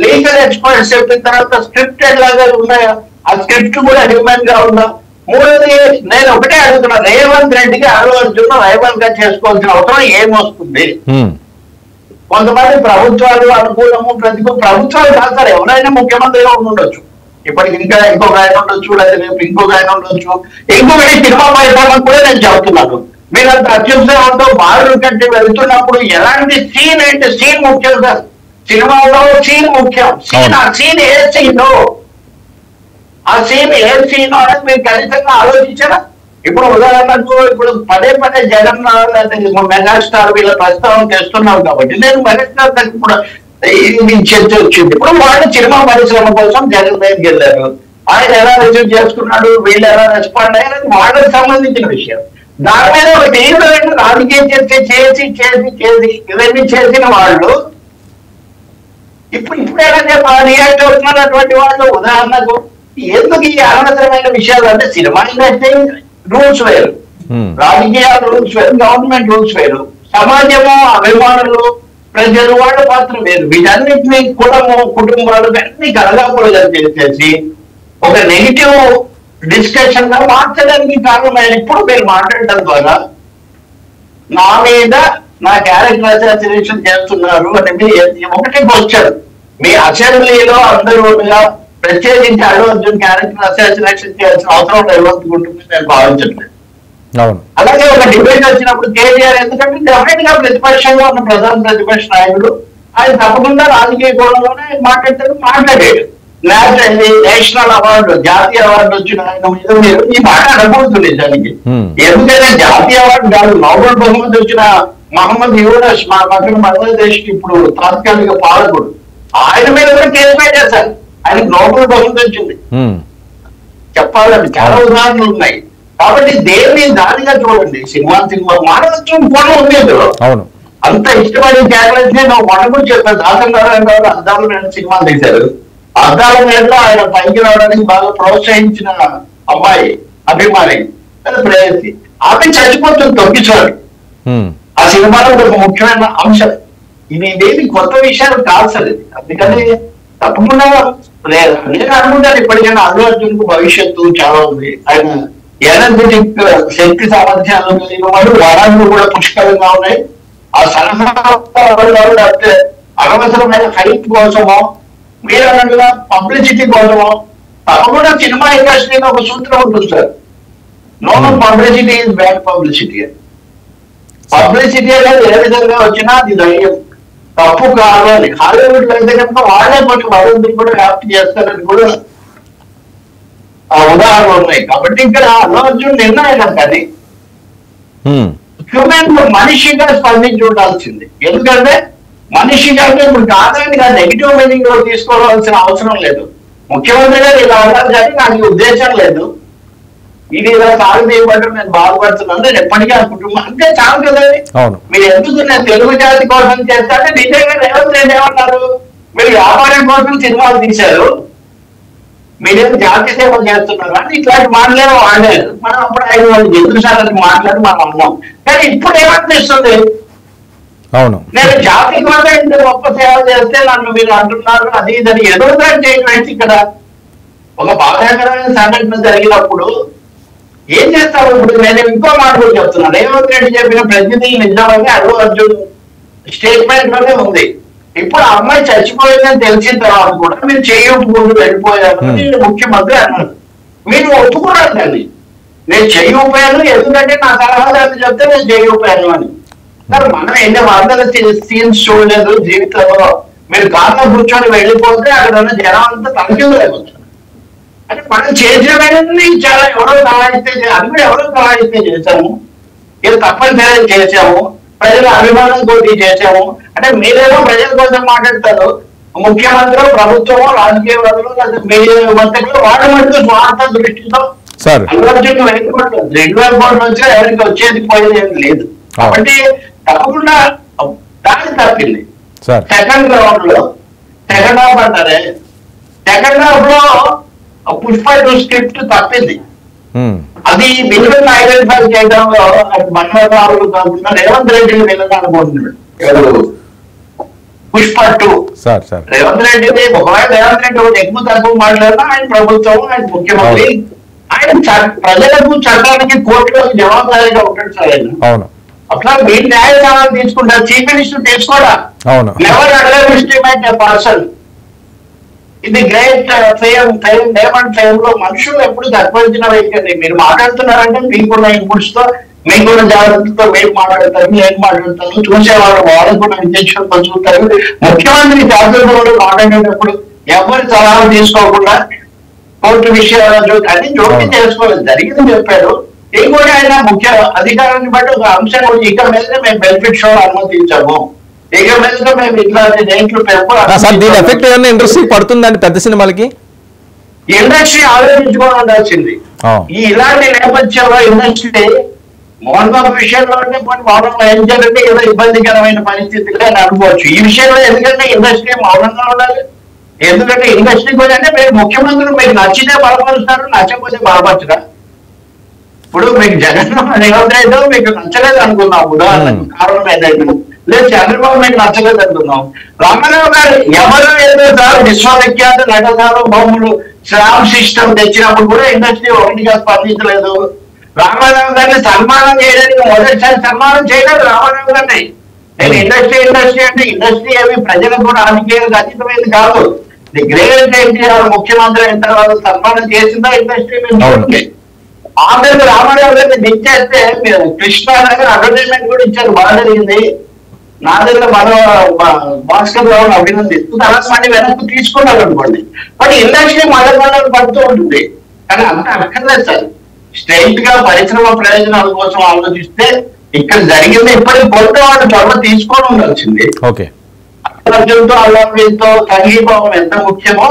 లీగల్ ఎక్స్పర్ట్స్ చెప్పిన తర్వాత స్క్రిప్టెడ్ లాగా ఉన్నాయా? ఆ స్క్రిప్ట్ కూడా హ్యూమన్ గా ఉందా? మూడోది నేను ఒకటే అడుగుతున్నా, రేవంత్ రెడ్డికి అల్లు అర్జున్ రైవల్ గా చేసుకోవాల్సిన అవసరం ఏమొస్తుంది? కొంతమంది ప్రభుత్వాలు అనుకూలము, ప్రభుత్వాలు కాదు సార్, ఎవరైనా ముఖ్యమంత్రిగా ఉండొచ్చు. ఇప్పటికి ఇంకా ఇంకొక ఆయన ఉండొచ్చు, లేదా రేపు ఇంకొక ఆయన ఉండొచ్చు. ఇంకొకటి సినిమా పరిశ్రమకు కూడా నేను చెప్తున్నాను, మీరంత అత్యుత్సాహంతో బారులు కట్టి వెళ్తున్నప్పుడు ఎలాంటి సీన్ అంటే సీన్ ముఖ్యం సార్. సినిమాలో సీన్ ముఖ్యం. ఆ సీన్ ఏ సీను, ఆ సీన్ ఏ సీన్ అనేది మీరు ఖచ్చితంగా ఆలోచించారా? ఇప్పుడు ఉదాహరణకు ఇప్పుడు పదే జగన్ మెగాస్టార్ వీళ్ళ ప్రస్తావన చేస్తున్నాం కాబట్టి నేను మెగాస్టార్ దగ్గర కూడా చర్చ వచ్చింది. ఇప్పుడు వాళ్ళు సినిమా పరిశ్రమ కోసం జగన్ దగ్గరికి వెళ్ళారు. ఆయన ఎలా రిసీవ్ చేసుకున్నాడు, వీళ్ళు ఎలా రెస్పాండ్ అయ్యారు, వాళ్ళకి సంబంధించిన విషయం. దాని మీద ఒక తీవ్రమైన రాజకీయ చర్చ చేసి ఇవన్నీ చేసిన వాళ్ళు ఇప్పుడు ఎలా రియాక్ట్ అవుతున్నారు? అటువంటి వాళ్ళు ఉదాహరణకు ఎందుకు ఈ అనవసరమైన విషయాలు అంటే సినిమా ఇండస్ట్రీ రూల్స్ వేరు, రాజకీయాల రూల్స్ వేరు, గవర్నమెంట్ రూల్స్ వేరు, సమాజము, అభిమానులు, ప్రజలు వాళ్ళ పాత్ర వేరు. వీటన్నిటిని కుటుంబాలు అన్ని కలగాపులుగా చేసేసి ఒక నెగిటివ్ డిస్కషన్ గా మార్చడానికి కారణమైన ఇప్పుడు మీరు మాట్లాడటం ద్వారా నా మీద నా క్యారెక్టర్ అసాసినేషన్ చేస్తున్నారు అనేది ఒకటి క్వశ్చన్. మీ అసెంబ్లీలో అందరూ ప్రత్యేకించి అల్లు అర్జున్ క్యారెక్టర్ అసాసినేషన్ చేయాల్సిన అవసరం లేదనుకుంటుంది నేను భావించట్లేదు. అలాగే ఒక డిబేట్ వచ్చినప్పుడు కేటీఆర్ ఎందుకంటే డెఫినెట్ గా ప్రతిపక్షంగా ఉన్న ప్రధాన ప్రతిపక్ష నాయకుడు ఆయన తప్పకుండా రాజకీయ కోణంలోనే మాట్లాడాడు. నేషనల్ అవార్డు, జాతీయ అవార్డు వచ్చిన ఆయన మీద మీరు ఈ మాట అనకూడదు నిజానికి. ఎందుకంటే జాతీయ అవార్డు కాదు, నోబెల్ బహుమతి వచ్చిన మహమ్మద్ యూనస్ మా పక్కన బంగ్లాదేశ్ కి ఇప్పుడు తాత్కాలిక పాలకుడు, ఆయన మీద కూడా కేసు పెట్టేశారు. ఆయనకు నోబెల్ బహుమతి వచ్చింది. చెప్పాలంటే చాలా ఉదాహరణలు ఉన్నాయి. కాబట్టి దేన్ని దానిగా చూడండి. సినిమా మానవత్వం కూడా ఉంది అందులో. అంత ఇష్టపడి కేకలేసి నువ్వు మనకు చెప్పాను. దాసరి నారాయణ గారు అద్దాల మీద సినిమా తీశారు. అద్దాల మీద ఆయన పైకి రావడానికి బాగా ప్రోత్సహించిన అమ్మాయి అభిమాని ప్రేయసి, ఆమె చచ్చిపోతుంది తొక్కిచోరు. ఆ సినిమాలో ఒక ముఖ్యమైన అంశం. ఇదేమి కొత్త విషయాలు కాదు సార్. అందుకని తప్పకుండా నేను అనుకుంటాను ఇప్పటికైనా అల్లు అర్జున్ కు భవిష్యత్తు చాలా ఉంది. ఆయన ఎనర్జెటిక్ శక్తి సామర్థ్యాలు కలిగిన వాడు, వరాలు కూడా పుష్కలంగా ఉన్నాయి. ఆ సలహా అనవసరమైన హైప్ కోసమో మీరు అన్నట్టుగా పబ్లిసిటీ కోసమో తప్పకుండా సినిమా ఇండస్ట్రీలో ఒక సూత్రం ఉంటుంది sir. No publicity is bad publicity. Publicity అనేది ఏ విధంగా వచ్చినా అది ధైర్యం తప్పు కాదు అని. హాలీవుడ్ లో అయితే కనుక వాళ్ళే కొంచెం వదంతులు కూడా వ్యాప్తి చేస్తారని కూడా ఉదాహరణలు ఉన్నాయి. కాబట్టి ఇక్కడ అల్లు అర్జున్ నిర్ణయం కానీ హ్యూమన్ మనిషిగా స్పందించి ఉండాల్సింది. ఎందుకంటే మనిషిగా ఇప్పుడు కాదని నెగిటివ్ మీనింగ్ లో తీసుకోవాల్సిన అవసరం లేదు. ముఖ్యమంత్రి గారు ఇలా ఉండాలి కానీ నాకు ఉద్దేశం లేదు, ఇది ఇలా సాగు చేయబడ్డం నేను బాగుపడుతున్నాను, నేను ఎప్పటికీ ఆ కుటుంబం అంటే చాలు కదండి. మీరు ఎందుకు నేను తెలుగు జాతి కోసం చేస్తానంటే నిజంగా రేవంత్ రెడ్డి ఏమన్నారు, మీరు వ్యాపారం కోసం సినిమాలు తీశారు, మీరేం జాతి సేవ చేస్తున్నారు అని ఇట్లాంటి మాటలేమో వాడారు. మనం అప్పుడు ఆయన వాళ్ళు ఎదురుసారి మాట్లాడి మనం అన్నాం. కానీ ఇప్పుడు ఏమనిపిస్తుంది, నేను జాతి కోసం ఇంత గొప్ప సేవ చేస్తే నన్ను మీరు అంటున్నారు అది ఇదని ఎదురుదారి చేయడం. ఇక్కడ ఒక బాధాకరమైన సంఘటన జరిగినప్పుడు ఏం చేస్తారు? ఇప్పుడు నేను ఇంకో మాట కూడా చెప్తున్నాను. రేవంత్ రెడ్డి చెప్పిన ప్రతిదీ నిజమని అల్లు అర్జున్ స్టేట్మెంట్ లోనే ఉంది. ఇప్పుడు ఆ అమ్మాయి చచ్చిపోయిందని తెలిసిన తర్వాత కూడా మీరు చేయకపోతే వెళ్ళిపోయారు ముఖ్యమంత్రి అన్నారు. మీరు ఒప్పుకున్నారు దాన్ని. నేను చేయకపోయాను ఎందుకంటే నా సలహాదారులు చెప్తే నేను చేయకపోయాను అని. సార్ మనం ఎన్ని వందల సీన్స్ చూడలేదు జీవితంలో. మీరు కార్లో కూర్చొని వెళ్ళిపోతే అక్కడ ఉన్న జనం అంతా తలకిందులైపోతారు. అంటే మనం చేసేవన్నీ చాలా ఎవరో సహాయిస్తే అది కూడా ఎవరో సహాయిస్తే చేశాము, ఇది తప్పనిసరి చేసాము, ప్రజల అభిమానం కొద్ది చేసాము. అంటే మీరేమో ప్రజల కోసం మాట్లాడతారు, ముఖ్యమంత్రి ప్రభుత్వమో రాజకీయవాదులు మీడియా వర్తకులు వాళ్ళ మటుకు స్వార్థ దృష్టితో అల్లు అర్జున్ వెళ్ళిపోతుంది. 2000 నుంచి ఎవరికి వచ్చేది పోయేది ఏం లేదు. కాబట్టి తప్పకుండా దాన్ని తప్పింది. సెకండ్ రౌండ్ లో సెకండ్ హాఫ్ అంటారే, సెకండ్ హాఫ్ లో పుష్ప 2 స్క్రిప్ట్ తప్పింది. అది విలువను ఐడెంటిఫై చేయడంలో మన్మోహన్ కాకుండా రేవంత్ రెడ్డిని విలువ అనుకుంటున్నాడు. పుష్ప 2 రేవంత్ రెడ్డి ఒకవేళ రేవంత్ రెడ్డి ఎక్కువ తక్కువ మాట్లాడినా ఆయన ప్రభుత్వం, ఆయన ముఖ్యమంత్రి, ఆయన ప్రజలకు చట్టానికి కోర్టులకు జవాబుదారీగా ఉంటాడు సార్. ఆయన అట్లా మీరు న్యాయస్థానాలు తీసుకుంటారు, చీఫ్ మినిస్టర్ తీసుకోడా. Never underestimate a person. ఇది గ్రేట్ ఫేమ్ డైమండ్ ఫేమ్ లో మనుషులు ఎప్పుడు తక్కువచ్చిన వ్యక్తి. మీరు మాట్లాడుతున్నారంటే మీకున్న ఇన్పుట్స్ తో మీకున్న జాగ్రత్తతో మీరు మాట్లాడతారు, నేను మాట్లాడతాను, చూసేవాళ్ళు వాళ్ళకు కూడా ఇంజక్షన్ పంచుకుంటారు. ముఖ్యమంత్రి శాసనసభలో మాట్లాడేటప్పుడు ఎవరి సలహాలు తీసుకోకుండా కోర్టు విషయాలు అది జోక్యం చేసుకోలేదు. జరిగింది చెప్పారు. ఇంకోటి ఆయన ముఖ్య అధికారాన్ని బట్టి ఒక అంశం కూడా ఇక మీద మేము బెనిఫిట్ షో అనుమతించాము, ఇక మీద మేము ఇట్లాంటి దేంట్లో ఇండస్ట్రీ పడుతుందండి. పెద్ద సినిమాలకి ఇండస్ట్రీ ఆలోచించుకొని ఉండాల్సింది. ఈ ఇలాంటి నేపథ్యంలో ఇండస్ట్రీ మోహన్ బాబు విషయంలో అంటే మౌనంగా ఏం చేయాలంటే ఏదో ఇబ్బందికరమైన పరిస్థితులు అని అనుకోవచ్చు. ఈ విషయంలో ఎందుకంటే ఇండస్ట్రీ మౌనంగా ఉండాలి. ఎందుకంటే ఇండస్ట్రీ కూడా అంటే మీరు ముఖ్యమంత్రులు మీకు నచ్చితే బలపరుస్తారు, నచ్చకపోతే బలపరచరా? ఇప్పుడు మీకు జగన్మోహన్ రేవంత్ రెడ్డి మీకు నచ్చలేదు అనుకుందాం, ఉదాహరణకు కారణం ఏదైతే లేదు, చంద్రబాబు మీకు నచ్చలేదు అనుకుందాం, రామారావు గారు ఎవరు ఏదో సార్ విశ్వవిఖ్యాత నటసారు బొమ్మలు శ్రామ్ సిస్టమ్ తెచ్చినప్పుడు కూడా ఇండస్ట్రీ ఒకటిగా స్పందించలేదు. రామారావు గారిని సన్మానం చేయడానికి మొదటిసారి సన్మానం చేయలేదు రామారావు గారిని. నేను ఇండస్ట్రీ అంటే ఇండస్ట్రీ ఏమి ప్రజలకు రాజకీయాలకు అతీతమైంది కాదు. ది గ్రేట్ ఎన్టీఆర్ ముఖ్యమంత్రి అయిన తర్వాత సన్మానం చేసిందా ఇండస్ట్రీ మీద? ఆఖరికి రామారావు గారిని దించేస్తే కృష్ణానగర్ అడ్వర్టైజ్మెంట్ కూడా ఇచ్చారు, బాగా జరిగింది. నా దగ్గర మన భాస్కర్ రావుని అభినందిస్తూ తర్వాత మళ్ళీ వెనక్కి తీసుకున్నారు అనుకోండి. బట్ ఇండస్ట్రీ మళ్ళీ పడుతూ ఉంటుంది. కానీ అంత అక్కర్లేదు సార్. స్ట్రైట్ గా పరిశ్రమ ప్రయోజనాల కోసం ఆలోచిస్తే ఇక్కడ జరిగింది ఇప్పటికి కొంత వాళ్ళు చొరవ తీసుకొని ఉండాల్సింది. అర్జున్తో అల్లాంతో సంఘీభావం ఎంత ముఖ్యమో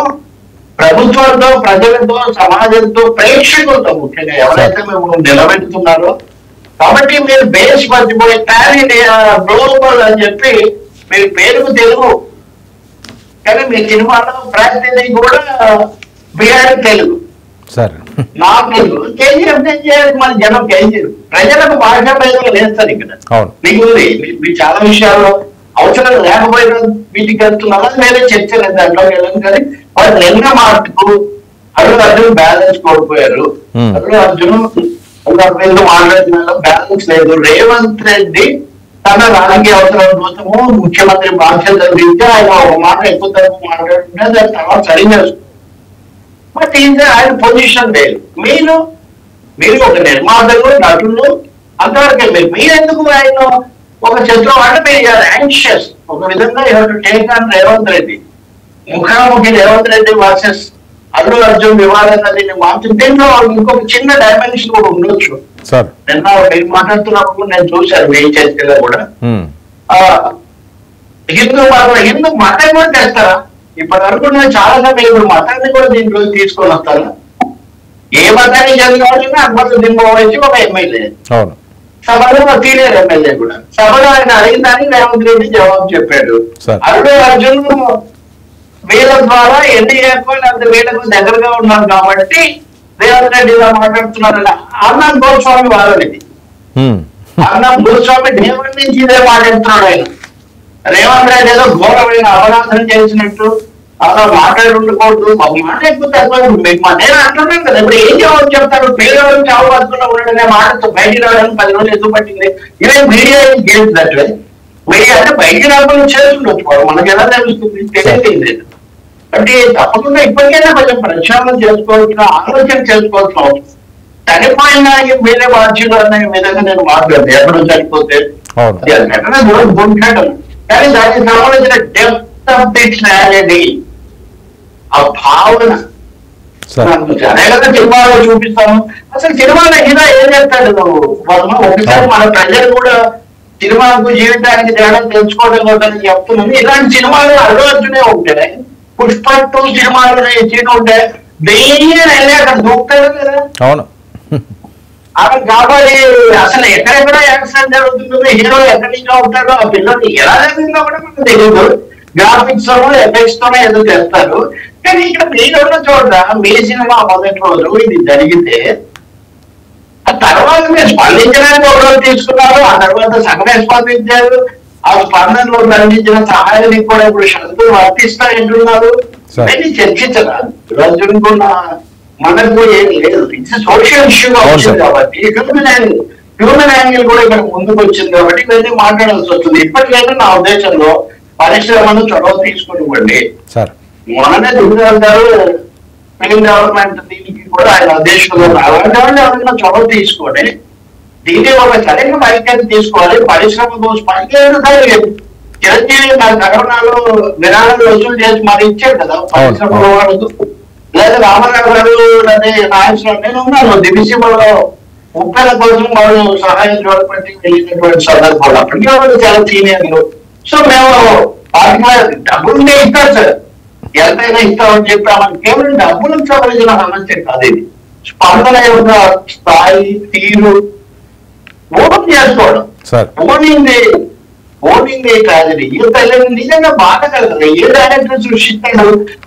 ప్రభుత్వంతో, ప్రజలతో, సమాజంతో, ప్రేక్షకులతో ముఖ్యంగా ఎవరైతే మేము నిలబెడుతున్నారో. కాబట్టి మీరు బేస్ మర్చిపోయి పాన్ ఇండియా గ్లోబల్ అని చెప్పి మీరు పేరుకు తెలుగు, కానీ మీ సినిమాలో ప్రతిదీ కూడా బిహారీ తెలుగు, నా తెలుగు. కేజీఎఫ్ మన జనం కేజీఎఫ్ ప్రజలకు భాషా భేదాలు వేస్తారు ఇక్కడ. మీకు మీకు చాలా విషయాల్లో అవసరం లేకపోయినా వీటికి వెళ్తున్నారా వేరే చర్చ లేదు, దాంట్లోకి వెళ్ళాను. కానీ వాళ్ళు నిన్న మాటకు అల్లు అర్జున్ బ్యాలెన్స్ కోల్పోయారు. అల్లు అర్జున్ మాట్లాడుతున్న బ్యాలెన్స్ లేదు. రేవంత్ రెడ్డి తన రాజకీయ అవసరాల కోసము ముఖ్యమంత్రి బాధ్యతలు దించి ఆయన ఒక మాట ఎక్కువ తరపు మాట్లాడుతుంటే దాని తర్వాత సరిగ్గా. బట్ ఆయన పొజిషన్ లేదు. మీరు ఒక నిర్మాతలు, నటులు, అంతవరకే. మీరెందుకు ఆయన ఒక చిత్రం అంటే మీరు యాంగ్షియస్ ఒక విధంగా టేక్ ఆన్ రేవంత్ రెడ్డి, ముఖాముఖి రేవంత్ రెడ్డి వర్సెస్ అల్లు అర్జున్ వివాదం దీన్ని మార్చింది. దీంట్లో ఇంకొక చిన్న డైమెన్షన్ కూడా ఉండొచ్చు. నిన్న మీరు మాట్లాడుతున్నప్పుడు నేను చూశాను మీ చర్చలో కూడా హిందూ మతం కూడా తెస్తారా? ఇప్పటి వరకు నేను చాలా సమయం ఇప్పుడు మతాన్ని కూడా దీంట్లో తీసుకొని వస్తారా? ఏ మతాన్ని చదివినా అక్బర్ దింపవచ్చి ఒక ఎమ్మెల్యే సభలో సీనియర్ ఎమ్మెల్యే కూడా సభలో ఆయన అడిగిన దానికి రేవంత్ రెడ్డి జవాబు చెప్పాడు. అల్లు అర్జున్ వీళ్ళ ద్వారా ఎన్డీఏకు అంత వీళ్ళకు దగ్గరగా ఉన్నారు కాబట్టి రేవంత్ రెడ్డి ఇలా మాట్లాడుతున్నారని అన్నం గోస్వామి వాదనది. అన్నం గోస్వామి రేవంత్ నుంచి ఇదే మాట్లాడుతున్నాడు. ఆయన రేవంత్ రెడ్డి ఏదో ఘోరమైన అపరాధం చేసినట్టు అలా మాట్లాడి ఉండకూడదు. మాట ఎక్కువ నేను అంటున్నాను కదా, ఇప్పుడు ఏం జవాబు చెప్తారు? పేదవాళ్ళు చావు బతుకున్నా ఉండడనే మాటతో బయటికి రావడానికి 10 రోజులు ఎందుకు పట్టింది? ఇదే మీడియా చేసినట్లే. మీడియా అంటే బయటికి రాకుండా చేస్తుండొచ్చు, మనకు ఎలా తెలుస్తుంది? తెలియదు. అంటే తప్పకుండా ఇప్పటికైనా కొంచెం ప్రక్షాళన చేసుకోవాల్సిన, ఆలోచన చేసుకోవాల్సిన అవసరం. చనిపోయిన దానికి మీరే బాధ్యులు అనే విధంగా నేను మాట్లాడదు. ఎక్కడో చనిపోతే గుంటాడు, కానీ దానికి సంబంధించిన డెప్త్ ఆఫ్ ది ట్రాజెడీ, ఆ భావన అదే కదా సినిమాలో చూపిస్తాము. అసలు సినిమాలో హీరో ఏం చేస్తాడు వర్మ? ఒకసారి మన ప్రజలు కూడా సినిమాకు జీవితానికి తేడా తెలుసుకోవడం కోసం చెప్తున్నాను. ఇలాంటి సినిమాలు అల్లు అర్జునే ఉంటాయి. పుష్ప 2 సినిమాలు సీన్ ఉంటే వెయ్యి వెళ్ళి అక్కడ దూకుతాడు కదా. అవును, అక్కడ కాబట్టి అసలు ఎక్కడెక్కడ యాక్సిడెంట్ జరుగుతుందో, హీరో ఎక్కడి నుంచి అవుతాడో, ఆ పిల్లలు ఎలా జరిగిందో కూడా మనకు తెలియదు. గ్రాఫిక్స్ ఎఫెక్ట్స్ తోనే ఏదో చేస్తారు. కానీ ఇక్కడ మీరున్న చోట మీ సినిమా మొదటి రోజు ఇది జరిగితే ఆ తర్వాత మీరు స్పందించడానికి ఒక రోజు తీసుకున్నారు, ఆ తర్వాత సగమే స్పందించారు. ఆ స్పందనలో అందించిన సహాయానికి కూడా ఇప్పుడు షరతులు వర్తిస్తాయంటున్నారు. ఇవన్నీ చర్చించరా? రోజుకు మనకు ఏం లేదు. ఇట్స్ సోషల్ ఇష్యూగా వచ్చింది కాబట్టి హ్యూమన్ యాంగిల్ కూడా ఇక్కడ ముందుకు వచ్చింది కాబట్టి ఇవన్నీ మాట్లాడాల్సి వస్తుంది. ఇప్పటికైనా నా ఉద్దేశంలో పరిశ్రమను చొరవ తీసుకునివ్వండి. మొన్ననే దుర్గారు గారు ఫిలిం డెవలప్మెంట్ దీనికి కూడా ఆయన ఉద్దేశంలో అలాంటి వాళ్ళు ఎవరైనా చొరవ తీసుకొని దీన్ని ఒక సరైన వైఖరి తీసుకోవాలి. పరిశ్రమ కోసం చిరంజీవి నా కరోనాలో విరాళాలు వసూలు చేసి మరి ఇచ్చాడు కదా పరిశ్రమలో వాళ్ళు. లేదా రామారావు గారు అదే నాయకులు నేను ఉన్నాను దివిసీమలో ఉప్పెల కోసం వాళ్ళు సహాయం డెవలప్మెంట్ వెళ్ళినటువంటి సందర్భాలు అప్పటికే వాళ్ళు చాలా సీనియర్లు. సో మేము డబ్బులుంటే ఇస్తారు సార్, ఎంతైనా ఇస్తామని చెప్పామని కేవలం డబ్బులకు సంబంధించిన సమస్య కాదు. ఇది స్పందన యొక్క స్థాయి, తీరు ఓపెన్ చేసుకోవడం. ఓనింది ఓటింగ్ ట్రాజడీ నిజంగా బాధ కలుగుతుంది. ఏ డైరెక్టర్ సృష్టిస్తాడు?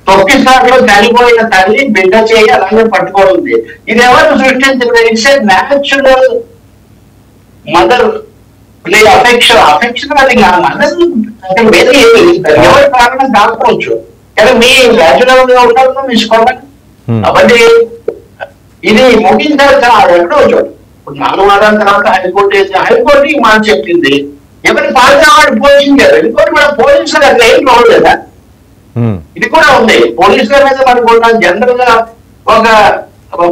తొక్కిసార్లు చనిపోయిన తల్లి బిడ్డ చేయి అలాగే పట్టుకోవడం. ఇది ఎవరు సృష్టించారు? It's a natural mother play affection అది మదర్ అంటే వేరే ఏమి ఎవరి కారణం కాకపోవచ్చు, కానీ మీ న్యాచురల్ గా ఉండాలని తీసుకోవాలి. కాబట్టి ఇది ముగించారు ఎక్కడో చోటు. ఇప్పుడు 4 వారాల తర్వాత హైకోర్టు వేసి హైకోర్టు ఈ మాట చెప్పింది. ఎవరి పాలన వాడు పోషించారు. ఇంకోటి మన పోలీసులు అట్లా ఏం రావలేదా? ఇది కూడా ఉంది. పోలీసుల మీద మనకున్న జనరల్ గా ఒక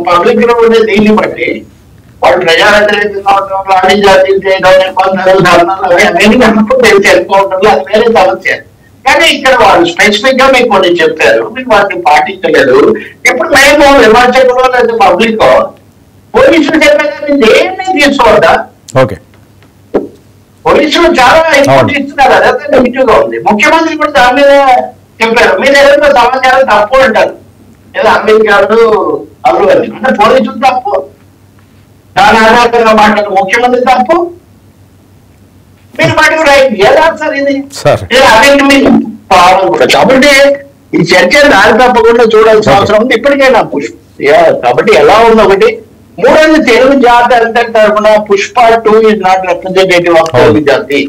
పబ్లిక్ లో ఉండే దీన్ని బట్టి వాళ్ళు ప్రజావ్యతిరేకంగా ఉండడం, లాఠీ చార్జీలు చేయడం, నిబంధనలు అవన్నీ తెలుసుకోవడంలో అది వేరే సమస్య. కానీ ఇక్కడ వాళ్ళు స్పెసిఫిక్ గా మీకు కొన్ని చెప్పారు, మీకు వాటిని పాటించలేదు. ఇప్పుడు మేము విమర్శకులు లేదా పబ్లిక్ పోలీసులు చెప్పేది ఏమీ తీసుకోవద్దా? ఓకే, పోలీసులు చాలా ఇంపార్టెంట్ ఇస్తున్నారు, అదంతా నెగిటివ్ గా ఉంది. ముఖ్యమంత్రి కూడా దాని మీద చెప్పారు. మీరు ఏదైనా సమాచారం తప్పు అంటారు, ఏదో అంబేద్కర్ అల్లు అని అంటే పోలీసులు తప్పు, దాని ఆధారంగా మాట్లాడు ముఖ్యమంత్రి తప్పు, మీరు మటుకు రైట్. ఎలా సార్ ఇది? అదేంటి మీరు కూడా. కాబట్టి ఈ చర్చ దారి తప్పకుండా చూడాల్సిన అవసరం ఉంది ఇప్పటికైనా పుష్ప. కాబట్టి ఎలా ఉంది ఒకటి. మూడోది, తెలుగు జాతి అంతటి తరఫున Pushpa 2 is not representative of Telugu జాతి.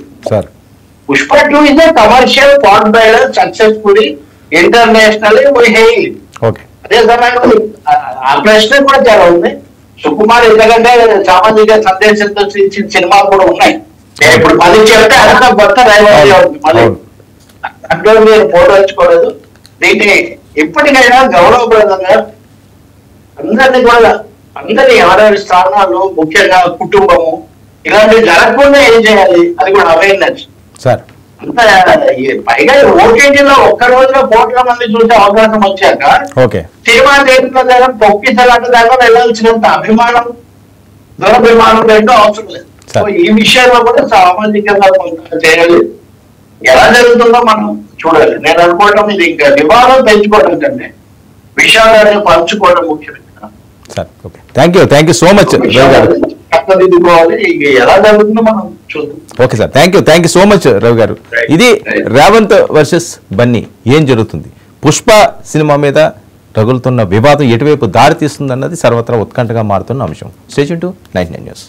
Pushpa 2 is a commercial pot builder successfully internationally we hail. అదే సమయంలో ఆ ప్రశ్న కూడా చాలా ఉంది. సుకుమార్ ఎందుకంటే సామాజిక సందేశంతో ఇచ్చిన సినిమాలు కూడా ఉన్నాయి. నేను ఇప్పుడు 10 చెప్తే అదొక కొత్త రైవాలీ అవుతుంది. మళ్ళీ అందులో మీరు పోటొచ్చుకోలేదు. దీన్ని ఎప్పటికైనా గౌరవప్రదంగా అందరినీ కూడా అందరి ఎవరెవరి స్థానాలు, ముఖ్యంగా కుటుంబము ఇలాంటివి జరగకుండా ఏం చేయాలి అది కూడా అవేర్నెస్. అంత పైగా ఓటీటీలో ఒక్క రోజులో కోట్ల మంది చూసే అవకాశం వచ్చాక సినిమా థియేటర్ల దగ్గర తొక్కిసలాట దాకా వెళ్ళాల్సినంత అభిమానం, దురభిమానం రెండో అవసరం లేదు. సో ఈ విషయంలో కూడా సామాజికంగా కొంత చేయాలి. ఎలా జరుగుతుందో మనం చూడాలి. నేను అనుకోవడం ఇది ఇంకా వివాదం పెంచుకోవడం కంటే విషయాలను పంచుకోవడం ముఖ్యమే. Thank you so much Ravi గారు. ఎలా జరుగుతుందో మనం చూద్దాం. Okay sir, thank you so much Ravi గారు. ఇది రేవంత్ వర్సెస్ బన్నీ. ఏం జరుగుతుంది? పుష్ప సినిమా మీద రగులుతున్న వివాదం ఎటువైపు దారి తీస్తుంది అన్నది సర్వత్రా ఉత్కంఠగా మారుతున్న అంశం. Stay tune to 99 news.